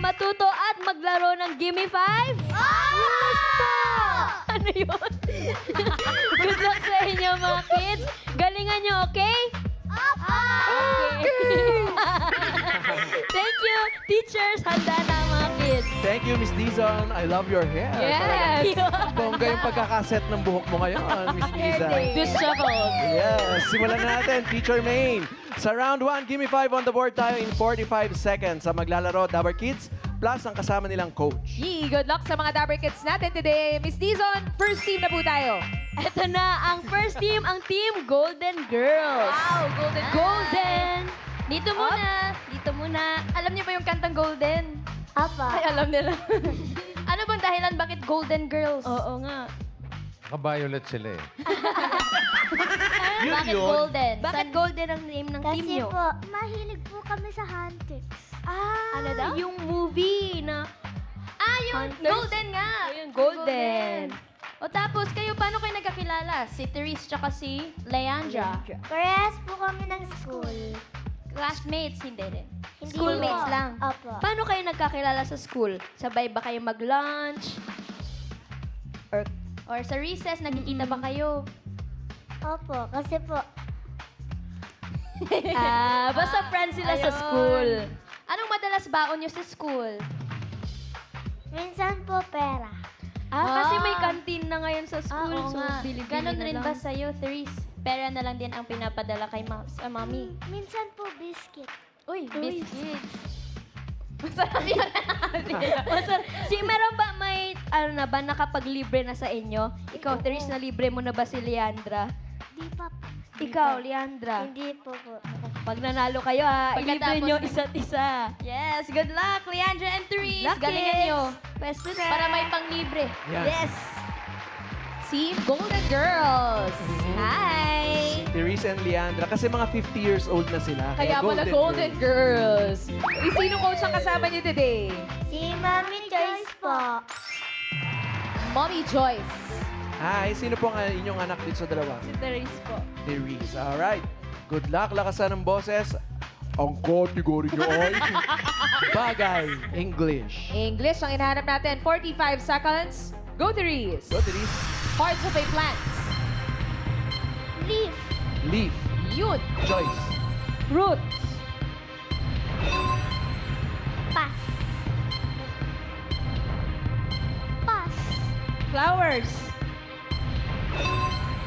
matuto at maglaro ng Gimme 5? Ano yun? Good luck sa inyo mga kids. Galingan nyo, okay? Okay. Thank you, teachers. Handa na mga kids. Thank you, Miss Dizon. I love your hair. Yes. Bongga yung pagkakaset ng buhok mo ngayon, Miss Dizon. Disheveled. Yes, simulan na natin. Teacher Main. Sa round 1, Gimme 5 on the board tayo in 45 seconds. Sa maglalaro, Dabber Kids, plus ang kasama nilang coach. Yee, good luck sa mga Dabber Kids natin today. Miss Dizon, first team na po tayo. Ito na ang first team, ang team Golden Girls. Wow, Golden Golden! Dito muna. Dito muna. Alam niyo ba yung kantang Golden? Apa. Ay, alam nila. Ano bang dahilan bakit Golden Girls? Oo nga. Naka-violet sila eh. Bakit yun. Golden? Bakit Golden ang name ng team Kasi nyo? po, mahilig po kami sa Huntrix. Ano daw? Yung movie na... Yung Hunters? Golden nga. Ayun, Golden. O tapos, kayo, paano kayo nagkakilala? Si Therese tsaka si Leandra. Parehas po kami ng school. Classmates, hindi rin. Hindi Schoolmates po. lang. Opo. Paano kayo nagkakilala sa school? Sabay ba kayo mag-lunch? Or sa recess, nagkikita ba kayo? Opo, kasi po, Basta friends sila sa Ayun. school. Anong madalas baon nyo sa school? minsan po pera. Kasi may canteen na ngayon sa school. Oo so, nga. bili-bili Ganon na rin lang. ba sa'yo, Therese? Pera na lang din ang pinapadala kay sa mami. Minsan po biscuit. Uy, Uy. biscuits. Masarap yun. Meron ba may, ano na ba, nakapaglibre na sa inyo? Ikaw, Therese, na libre mo na ba si Leandra? Di pa po. Ikaw, Leandra. Hindi po po. Pag nanalo kayo ha, ilibre Pagkatapos nyo na- isa't isa. Yes, good luck, Leandra and Therese. Luck, Galingan kids. nyo. Pwesto na. Para may panglibre. Yan. Yes. Team Golden Girls. Hi! Therese and Leandra. Kasi mga 50 years old na sila. Kaya pala Golden Girls. Sino coach ang kasama niyo today? Si Mami Joyce po. Mommy Joyce. Hi, sino po ang inyong anak dito sa dalawa? Si Therese po. Therese. Alright. Good luck. Lakasan ng boses. Ang category nyo ay bagay. English. English ang hinahanap natin. 45 seconds. Go, Therese. Go, Therese. Parts of a plant. Leaf. Leaf. Yun. Joyce. Root. Pass. Pass. Flowers.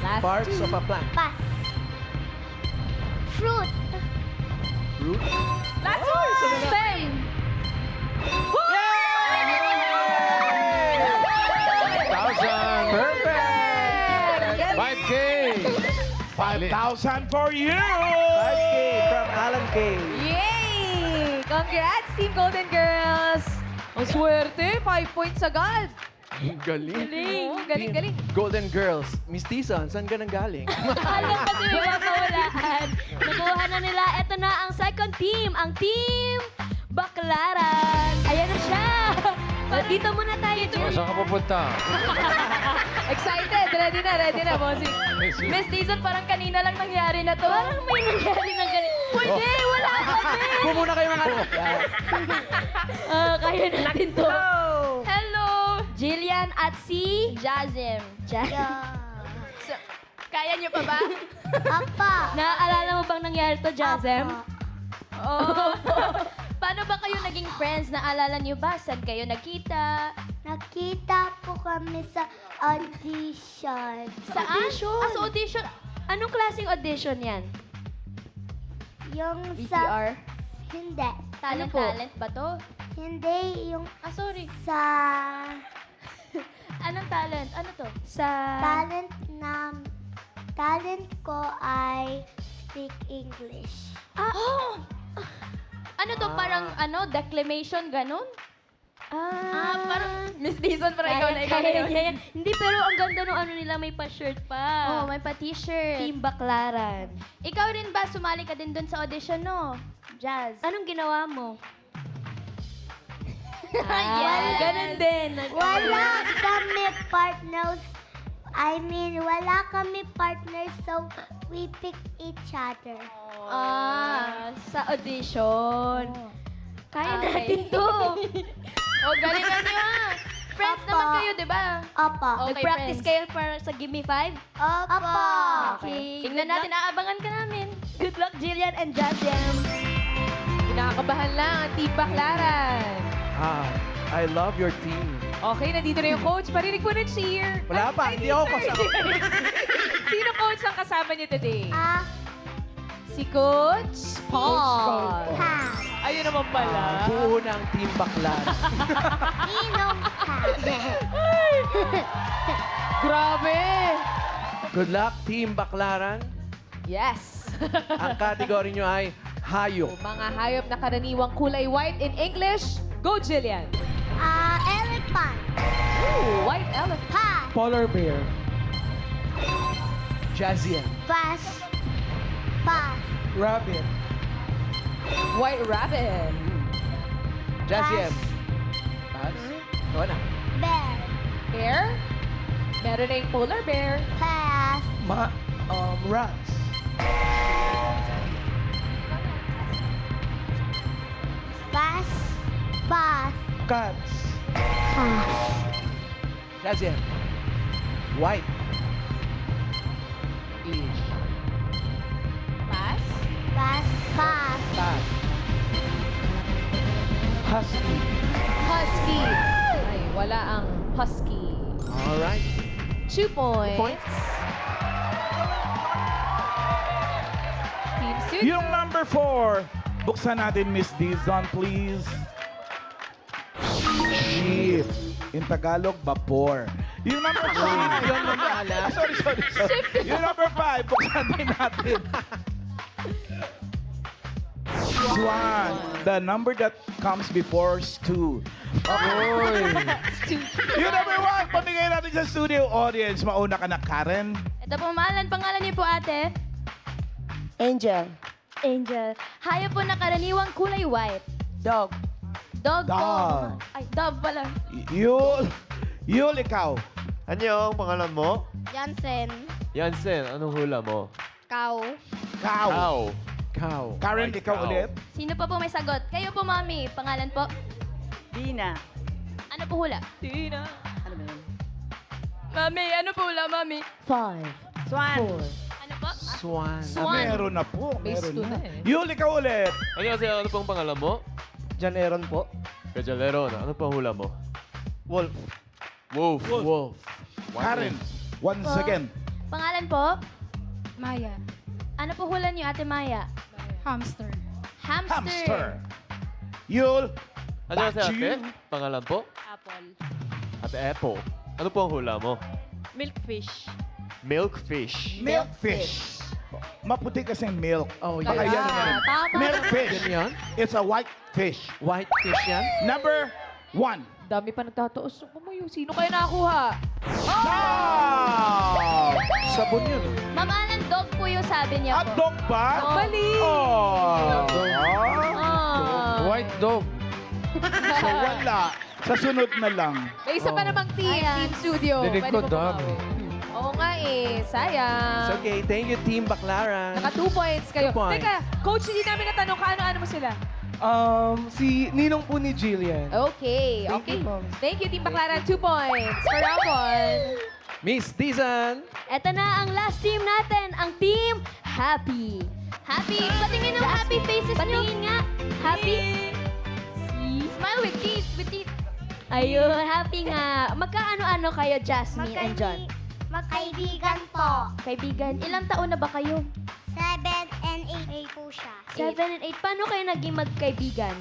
Last Parts two. of a plant. Pass. Fruit. Root. Last one. Stem. Perfect! 5K! 5,000 for you! 5K from Alan K. Yay! Congrats, Team Golden Girls! Ang swerte, 5 points agad. Galing. Oo, galing. Golden Girls. Miss Tison, saan ka nang galing? Alam kasi may makawalaan. Nakuha na nila. Ito na ang second team. Ang team Baklaran. Ayan na siya. Dito muna tayo. O, saan ka pupunta? Excited! Ready na, bossing. Miss Dizon, parang kanina lang nangyari na to. Parang may nangyari ng ganito. Pwede, wala kami. Pumuna kayo mga anak. Kaya natin to. Hello! Jillian at si Jazim. Yeah. So, kaya niyo pa ba? Apa. Naaalala mo bang nangyari to, Jazem? Oh. Paano ba kayo naging friends? Naalala niyo ba? Saan kayo nagkita? Nakita po kami sa audition. Saan? Audition. Sa audition. Anong klaseng audition yan? Yung VCR? Hindi. Talent, Ano po? talent ba to? Hindi yung Sorry. sa Anong talent? Ano to? Sa... talent ko ay speak English. Ano to? Parang declamation, ganun? Parang Miss Dizon, parang ikaw na yun. Kaya. Hindi, pero ang ganda nung ano nila, may pa-shirt pa. Oh, may pa-t-shirt. Team Baklaran. Ikaw rin ba? Sumali ka din dun sa audition, no? Jazz. Anong ginawa mo? Yes. Ganun din. Wala kami partners. Wala kami partners, so we pick each other. Sa audition. Kaya Okay. natin to. O, galingan niyo ah. Friends Opo. naman kayo, di ba? Opo. Okay, Nag-practice friends. kayo para sa Gimme 5? Opo. Okay. Tingnan Good natin, luck. aabangan ka namin. Good luck, Jillian and Jazem. Kinakabahan lang ang Team Baklaran. I love your team. Okay, nandito na yung coach. Parinig mo ng cheer. Wala pa, hindi ako kasama. Sino coach ang kasama niyo today? Si Si Coach Paul. Pam. Ayun naman pala. Buo ng team Baklan. Ninong Pam. Grabe. Good luck, team Baklaran. Yes. Ang kategory nyo ay hayop. Mga hayop na karaniwang kulay white in English. Go, Jillian. Elephant. Ooh, white elephant. Pass. Polar bear. Jazian. Pass. Pass. Rabbit. White rabbit. Jazian. Pass. Ikaw na. Bear. Bear. Meron na yung polar bear. Pass. Rats. Pass. Pass. Cats. Pass. Jazian. White. English. Pass. Pass. Pass. Pass. Husky. Husky. Ay, wala ang husky. Alright. 2 points. Points. Team Studio. Yung number 4, buksan natin Miss Dizon, please. Ship. In Tagalog, vapor. Yung number 5. Yun ang alam. sorry. Yung number 5, buksan din natin. Swan. The number that comes before stew. Yung number 1, pamigay natin sa studio audience. Mauna ka na, Karen. Ito po, pangalan niyo po, ate? Angel. Angel. Hayop po na karaniwang kulay white. Dog. Dog po. Dog. Ay, dove pala. Yul, ikaw. Ano yung pangalan mo? Jansen. Yansen, anong hula mo? Cow. Cow. Cow. Cow. Karen, White ikaw cow. ulit. Sino pa po may sagot? Kayo po, mami. Pangalan po? Dina. Ano po hula? Tina. Ano ba yun? Mami, ano po hula, mami? 5. Swan. Ano po? Swan. Swan. Meron na po. May Meron stew na. na eh. Yul, ikaw ulit. Ano pong pangalan mo? Jan Aaron po. Kajalero na. Ano pong hula mo? Wolf. Wolf. Wolf. Karen, once Po. again. Pangalan po? Maya. Ano po hula niyo, ate Maya? Hamster. Hamster. Hamster. Yul, Ano back si to ate? you. Pangalan po? Apple. Ate Apple. Ano po ang hula mo? Milkfish. Milkfish. Milkfish. Maputi kasi milk. Oh, Baka yes. yan yan. Tama. Milkfish. Yan yan? It's a white fish. White fish yan? Number 1. Dami pa nagtataos. Pumayo. Sino kayo nakakuha? Oh! Sabon yun. Mamalan dog po yung sabi niya po. Hotdog ba? Mali. Oh! Ah. White dog. So wala. Sa sunod na lang. May isa pa namang team. Ayan. Team Studio. Dinig Pwede ko, mo dog. bumawi. Oo nga eh. Sayang. It's okay. Thank you, Team Baklaran. Naka 2 points kayo. 2 points. Teka, coach, hindi namin natanong kaano-ano mo sila. Si Ninong po ni Jillian. Okay, Thank okay. you, Mom. Thank you, Team Baklaran. 2 points for round 1. Miss Dizon. Eto na ang last team natin, ang Team Happy. Happy, patingin ng happy faces nyo. Patingin nga. Happy. Smile with teeth, with teeth. Ayun, happy nga. Magkaano-ano kayo, Jasmine and John? Magkaibigan po. Kaibigan, ilang taon na ba kayo? 7 and 8 po siya. 7 and 8. Paano kayo naging magkaibigan?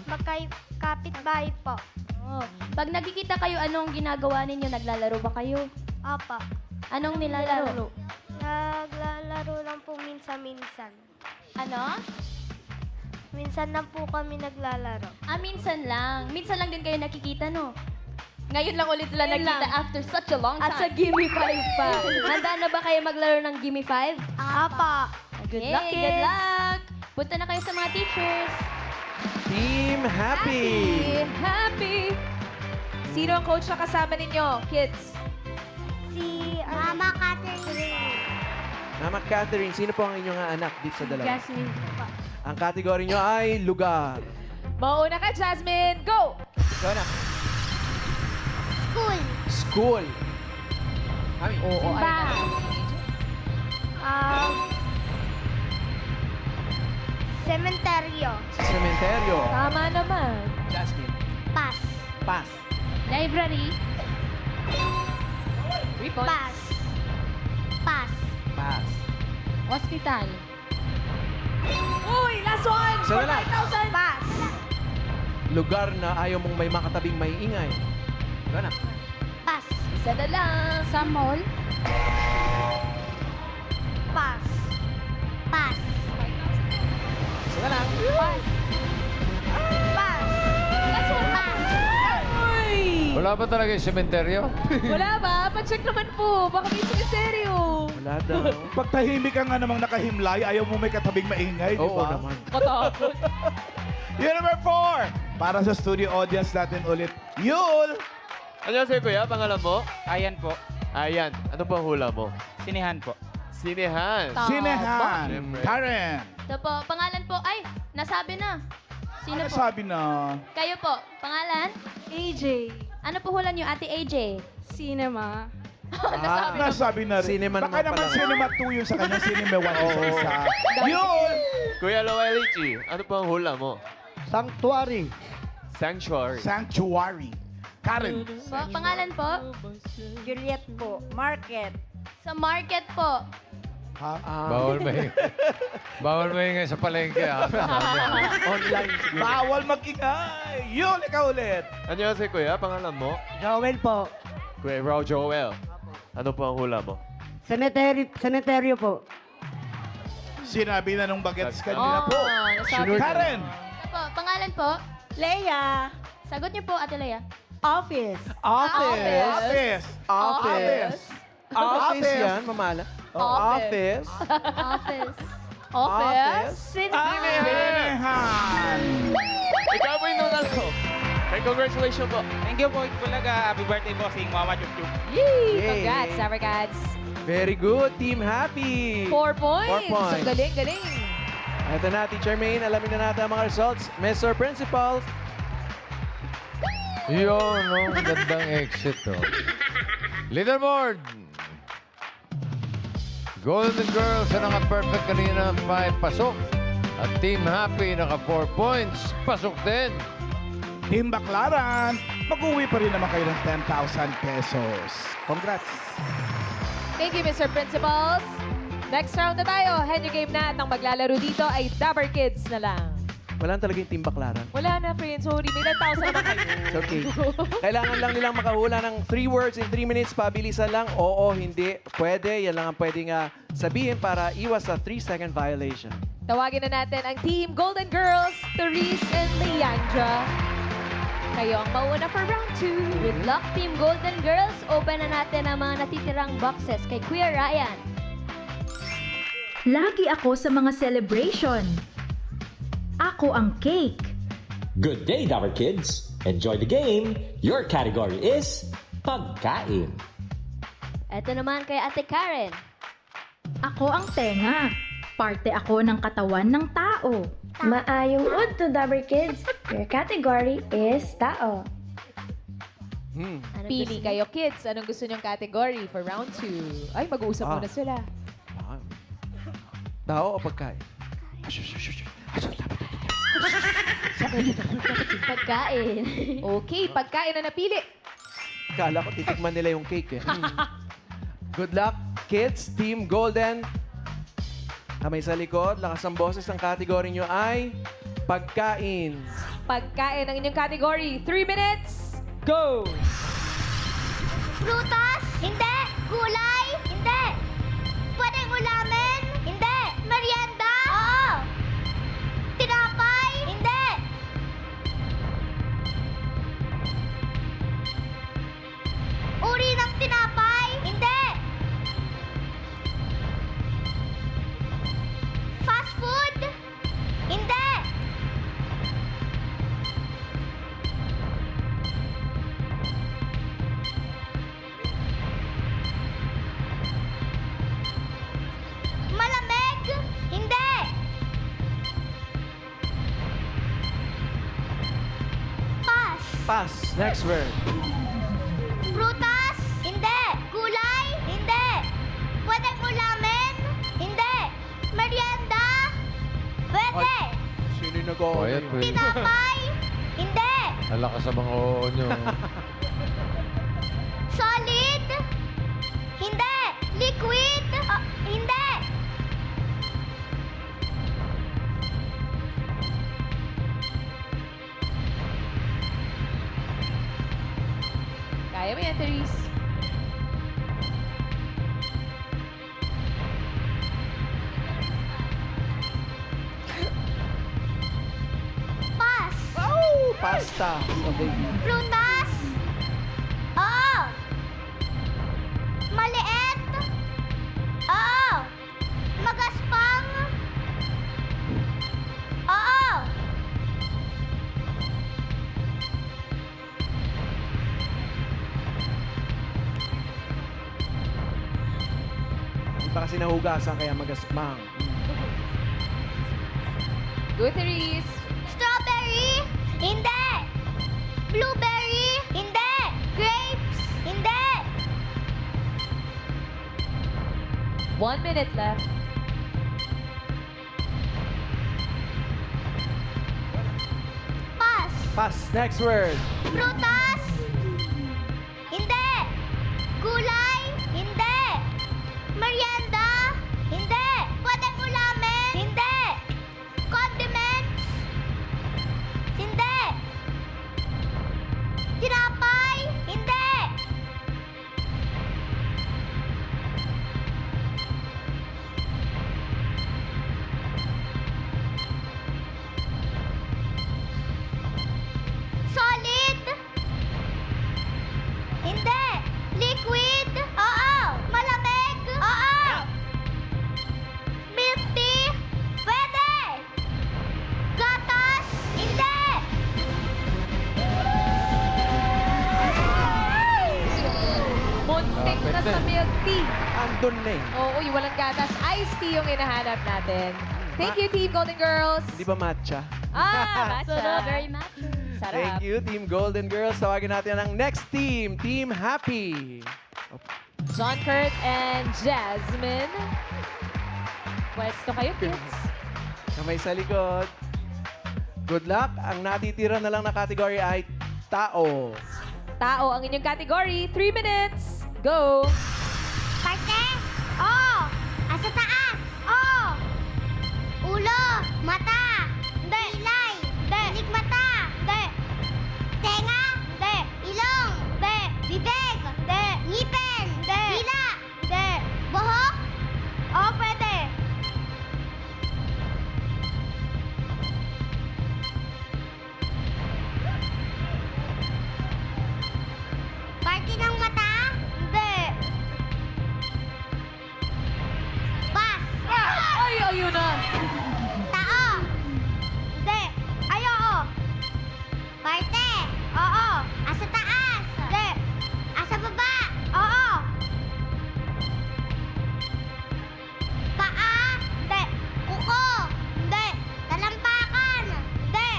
Kapitbahay po. Oh. Pag nagkikita kayo, anong ginagawa ninyo? Naglalaro ba kayo? Opo. Anong nilalaro? Naglalaro lang po minsan-minsan. Ano? Minsan lang po kami naglalaro. Minsan lang. Minsan lang din kayo nakikita, no? Ngayon lang ulit sila Ngayon nagkita lang. after such a long time. At sa Gimme 5 pa. Handa na ba kayo maglaro ng Gimme 5? Opo. Good Okay, luck, good kids. luck. Punta na kayo sa mga teachers. Team Happy. Happy. Sino ang coach na kasama ninyo, kids? Si Mama Catherine. Mama Catherine, sino po ang inyong anak dito sa dalawa? Jasmine. Ang kategory nyo ay lugar. Mauna ka, Jasmine. Go! Ikaw na. School. School. Mami. Oo, ay na. Cementerio. Sa sementeryo. Tama naman. Jasmine. Pass. Pass. Library. 3 points. Pass. Pass. Pass. Hospital. Uy, last one! Isa For na lang. 5,000. Pass. Lugar na ayaw mong may makatabing may ingay. Ikaw na. Pass. Isa na lang. Sa mall. Pass. Pass. Isa na lang. Pass. Pass. Last one. Pass. Uy! Wala ba talaga yung sementeryo? Wala ba? Pa-check naman po. Baka may misteryo. Wala daw. Pag tahimik ka nga namang nakahimlay, ayaw mo may katabing maingay, di Oo ba? naman. Katakot. Year number 4. Para sa studio audience natin ulit. Yul! Annyeonghaseyo kuya, pangalan mo? Ayan po. Ayan. Ano po ang hula mo? Sinihan po. Sinehan. Sinehan. Siyempre. Karen. Ito po, pangalan po. Ay, nasabi na. Sino Ano po? sabi na? Kayo po. Pangalan? AJ. Ano po hula niyo, Ate AJ? Cinema. Nasabi na rin. Cinema Baka naman naman pala. Cinema 2 yung sa kanya, Cinema 1 yung sa Oo. isa. Yul! Kuya Loelichi, ano po ang hula mo? Sanctuary. Sanctuary. Sanctuary. Karen. Po, pangalan po? Juliet po. Market. Sa market po. Ha? Bawal maingay. Bawal maingay sa palengke. Online siguro. Bawal magingay. Yul, ikaw ulit. Annyeonghaseyo kuya, pangalan mo? Joel po. Kuya Raw Joel. Ano po ang hula mo? Cemetery po. Sinabi na nung bagets kanina po. nasabi. Karen. Ito po, pangalan po? Leia. Sagot niyo po, Ate Lea. Office. Office. Office. Office. Office yan, mamala. Office. Office. Office. Office. Sinehan. Ikaw po yung nanalo. Okay, congratulations po. Thank you po. Bulaga. Happy birthday po si Mama Chup Chup. Yay! Yay. Congrats, Sabarkads. Very good, Team Happy. 4 points. 4 points. Ang galing, galing. Ito na, Teacher Maine. Alamin na natin ang mga results. Mr. Principal, Yun, no? Gandang exit, oh. Leaderboard! Golden Girls na naka-perfect kanina, may pasok. At Team Happy naka 4 points, pasok din. Team Baklaran, mag-uwi pa rin naman kayo ng 10,000 pesos. Congrats. Thank you, Mr. Principals. Next round na tayo. Henyo game na at ang maglalaro dito ay Dabber Kids na lang. wala na talaga yung Team Baklaran. Wala na, friends. Sorry, may 10,000 naman kayo. It's okay. Kailangan lang nilang makahula ng 3 words in 3 minutes. Pabilisan lang. Oo, hindi. Pwede. Yan lang ang pwedeng sabihin para iwas sa 3-second violation. Tawagin na natin ang Team Golden Girls, Therese and Leandra. Kayo ang mauna for round 2. Good luck, Team Golden Girls. Open na natin ang mga natitirang boxes kay Kuya Ryan. Lagi ako sa mga celebration. Ako ang cake. Good day, Dabber Kids! Enjoy the game! Your category is pagkain. Ito naman kay Ate Karen. Ako ang tenga. Parte ako ng katawan ng tao. Maayong ud to Dabber Kids. Your category is tao. Anong Pili gusto kayo, kids. Anong gusto niyong category for round 2? Ay, mag-uusap muna sila. Tao o pagkain? Pagkain. Okay, pagkain na napili. Kala ko titikman nila yung cake eh. Good luck, kids. Team Golden. Kamay sa likod. Lakas ang boses. Ang category nyo ay pagkain. Pagkain ang inyong category. 3 minutes. Go! Prutas? Hindi. Gulay? Hindi. Pwedeng ulamin? Hindi. Merienda? Oo. Tinapay? Hindi. Uri ng tinapay? Hindi. Fast food? Hindi. Pass. Next word. Prutas? Hindi. Gulay? Hindi. Pwedeng ulamin? Hindi. Merienda? Pwede. Sino yung nag-o? Quiet, please. Tinapay? Hindi. Alakas sa mga oo nyo. Solid? Hindi. Liquid? Hindi. Kaya mo yan, Therese. Pass. Oh, pasta. Okay. Prutas? Oo. Maliit? Oo. Magaspang? Oo. Hindi pa kasi nahugasan kaya magasmang. Go, Therese. Strawberry? Hindi. Blueberry? Hindi. Grapes? Hindi. 1 minute left. Pass. Pass. Next word. Prutas? Hindi. Gulay? Hindi. Merienda? Hindi. Pwedeng ulamin? Hindi. Condiments? Hindi. Tinapay? Hindi. Solid? Hindi. Liquid? Oo. Malamig? Oo. Milk tea? Pwede. Gatas? Hindi. Muntik na Lapit sa din. milk tea. Andun na eh. Oo, yung walang gatas. Iced tea yung hinahanap natin. Thank you, Team Golden Girls. Di ba matcha? Ah, matcha. Sarap. Very matcha. Sarap. Thank you, Team Golden Girls. Tawagin natin ang next team, Team Happy. John Kurt and Jasmine. Pwesto kayo, kids. Kamay sa likod. Good luck. Ang natitira na lang na category ay tao. Tao ang inyong category. 3 minutes. Go. Parte? Oo. Asa taas? Oo. Ulo. Mata. Hindi. Kilay. Hindi. Tinik mata. Hindi. Tenga. Hindi. Ilong. Hindi. Bibig. Hindi. Ngipin. Hindi. Dila. Hindi. Buhok. Oo, pwede. Parte ng mata? Hindi. Pass. Ay, ayun na. Tao. Hindi. Ay, oo. Parte. Oo. Asa taas. Hindi. Asa baba. Oo. Paa. Hindi. Kuko. Hindi. Talampakan. Hindi.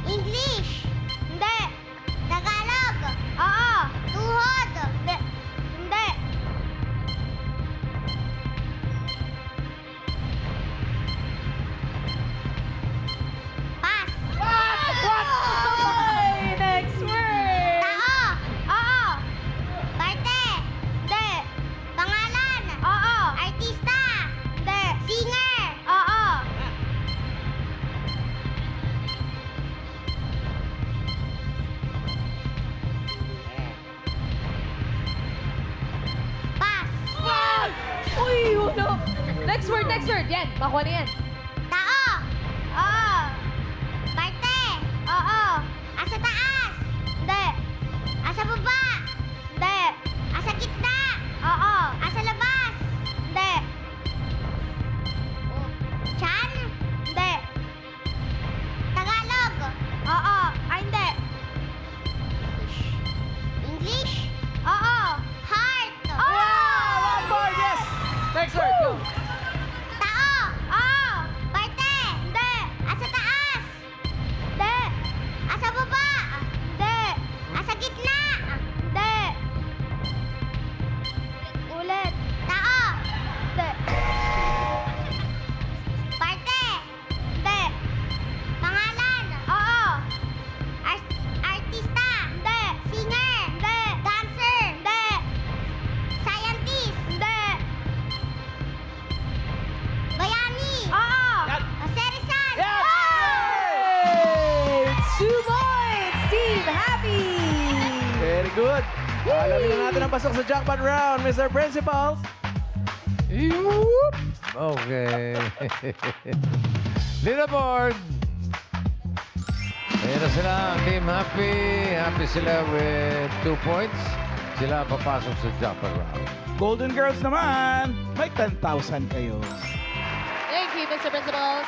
English. Hindi. Tagalog. Oo. Tuhod. Hindi. Hindi. Pass. Ay, next word. Tao. Oo. Parte. Hindi. Pangalan. Oo. Artista. Hindi. Singer. Oo. Pass. Uy, ulo. Next word, next word. Yan, makuha na yan. Tao. Oo. Parte. Oo. Asa taas. Hindi. Asa baba. Hindi. Asa gitna. Oo. Asa labas. Hindi. Chan. Hindi. Tagalog. Oo. Ay, hindi. English. Oo. Heart. One more, yes! Next word, go! Tao. Oo. Parte. Hindi. Asa taas. Hindi. Asa baba. good. Alamin na natin ang pasok sa jackpot round, Mr. Principals. Yoop! Okay. Leaderboard. Ayan na sila, ang Team Happy. Happy sila with 2 points. Sila papasok sa jackpot round. Golden Girls naman, may 10,000 kayo. Thank you, Mr. Principals.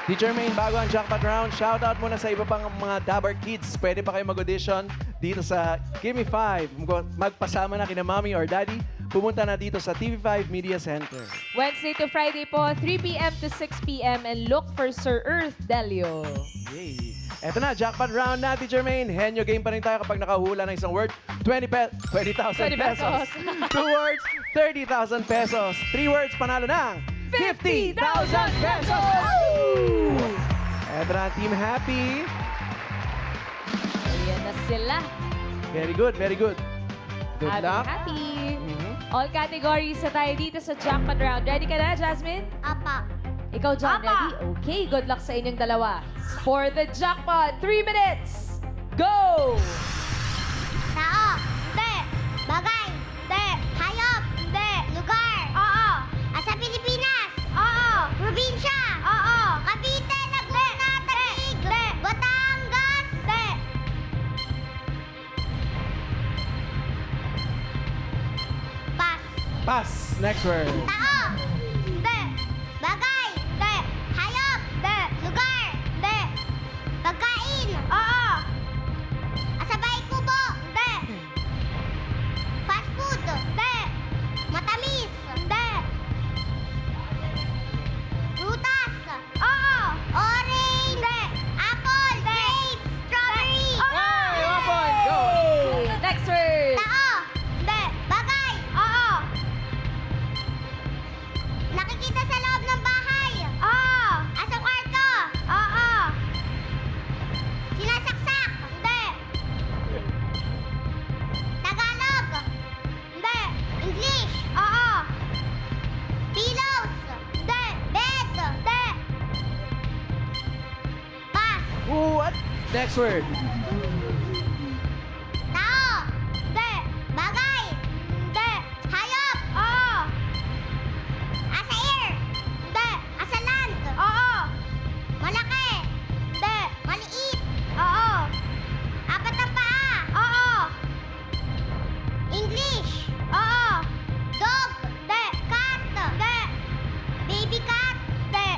Teacher Main, bago ang jackpot round, shoutout muna sa iba pang mga Dabber Kids. Pwede pa kayo mag-audition dito sa Gimme 5. Magpasama na kina mommy or daddy. Pumunta na dito sa TV5 Media Center. Wednesday to Friday po, 3 p.m. to 6 p.m. and look for Sir Earth Delio. Yay! Eto na, jackpot round na, Teacher Main. Henyo game pa rin tayo kapag nakahula ng isang word. 20,000 pesos. 2 words, 30,000 pesos. 3 words, panalo ng 50,000 pesos! Eto na, Team Happy. Ayan na sila. Very good, very good. Good luck. Happy. Mhm. All categories na tayo dito sa jackpot round. Ready ka na, Jasmine? Apa. Ikaw, John, ready? Okay, good luck sa inyong dalawa. For the jackpot, 3 minutes. Go! Tao. Hindi. Bagay. Hindi. Hayop. Hindi. Lugar. Oo. Sa Pilipinas. Oo. Probinsya. Oo. Cavite, Laguna, Taguig. Hindi. Batangas. Hindi. Pass. Pass. Next word. Tao. Hindi. Bagay. Hindi. Hayop. Hindi. Lugar. Hindi. Pagkain. Oo. Asabay kubo. Hindi. Fast food. Hindi. Matamis. Hindi. Prutas. Oo. Orange. Hindi. Apple. Grapes. Strawberry. Oo. Go! Next word. Tao. Hindi. Bagay. Oo. Nakikita sa loob ng bahay. Oo. Sa kwarto. Oo. Sinasaksak. Hindi. Tagalog. Hindi. English. Oo. Pillows. Hindi. Bed. Hindi. Pass. What? Next word. Tao. Hindi. Bagay. Hindi. Hayop. Oo. Asa air. Hindi. Asa land. Oo. Malaki. Hindi. Maliit. Oo. Apat ang paa. Oo. English. Oo. Dog. Hindi. Cat. Hindi. Baby cat. Hindi.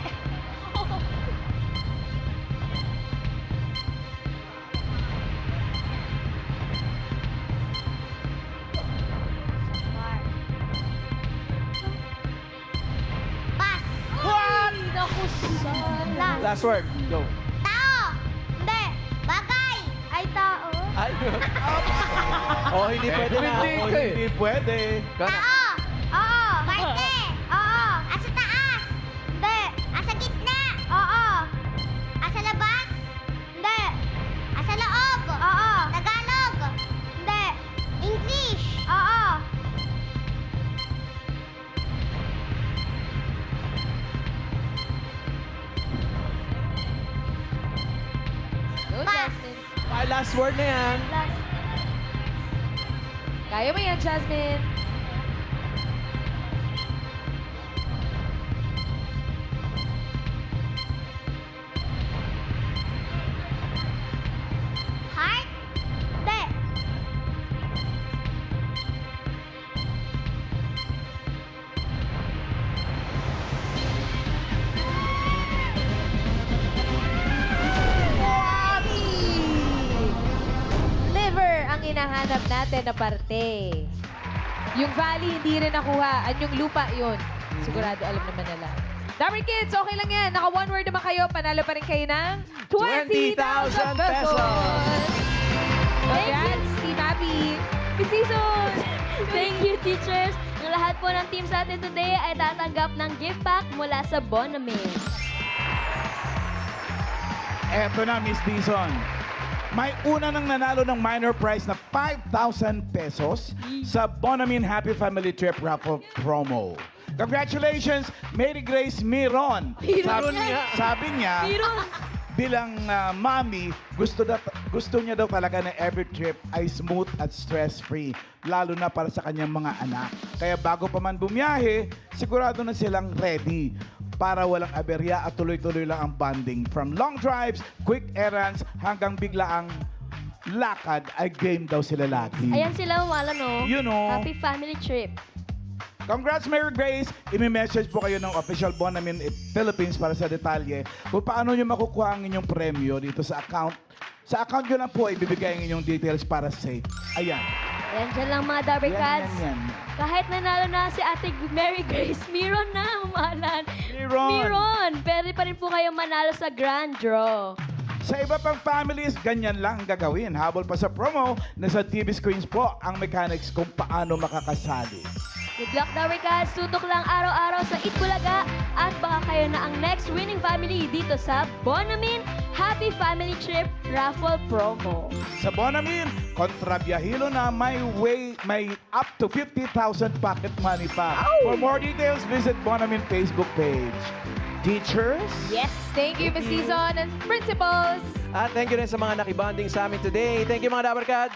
Pass. What? Naku, sana. Last word. Go. Tao. Hindi. Bagay. Ay, tao. Ay. Oh, hindi pwede na. Hindi Oh, ka eh. Hindi pwede. Tao. Oo. Parte. Oo. Asa taas. Hindi. Asa gitna. Oo. Asa labas. Hindi. Asa loob. Oo. Tagalog. Hindi. English. Oo. Go, Pass. Jasmine. Ay, last word na yan. Kaya mo yan, Jasmine. Heart. Hindi. Liver ang hinahanap natin na parte. Yung valley hindi rin nakuha. Yung lupa yun. Sigurado alam naman nila. Dabber Kids, okay lang yan. Naka one word naman kayo. Panalo pa rin kayo ng 20,000 pesos. Congrats, Team Happy. Good season! Thank you, teachers. Ang lahat po ng team sa atin today ay tatanggap ng gift pack mula sa Bonamin. Eto na, Miss Dizon. May una nang nanalo ng minor prize na 5,000 pesos sa Bonamin Happy Family Trip Raffle Promo. Congratulations, Mary Grace Miron. Miron nga. Sabi niya, bilang mommy, gusto niya daw talaga na every trip ay smooth at stress-free, lalo na para sa kanyang mga anak. Kaya bago pa man bumiyahe, sigurado na silang ready para walang aberya at tuloy-tuloy lang ang bonding. From long drives, quick errands, hanggang biglaang lakad ay game daw sila lagi. Ayan sila, wala no? You know. Happy family trip. Congrats, Mary Grace! Imi-message po kayo ng official Bonamin Philippines para sa detalye kung paano nyo makukuha ang inyong premyo dito sa account. Sa account nyo lang po, ibibigay ang inyong details para safe. Ayan. Ayan, dyan lang mga Dabber Cats. Yan. Kahit nanalo na si Ate Mary Grace, Miron na, mamahalan. Miron! Pwede pa rin po kayong manalo sa grand draw. Sa iba pang families, ganyan lang ang gagawin. Habol pa sa promo, nasa TV screens po ang mechanics kung paano makakasali. Good luck, Dabber Cats. Tutok lang araw-araw sa Itbulaga at baka kayo na ang next winning family dito sa Bonamin Happy Family Trip Raffle Promo. Sa Bonamin, kontrabiyahilo na may up to 50,000 pocket money pa. For more details, visit Bonamin Facebook page. Teachers? Yes, thank you, Miss Season and principals. At thank you rin sa mga nakibanding sa amin today. Thank you mga Dabber Cats.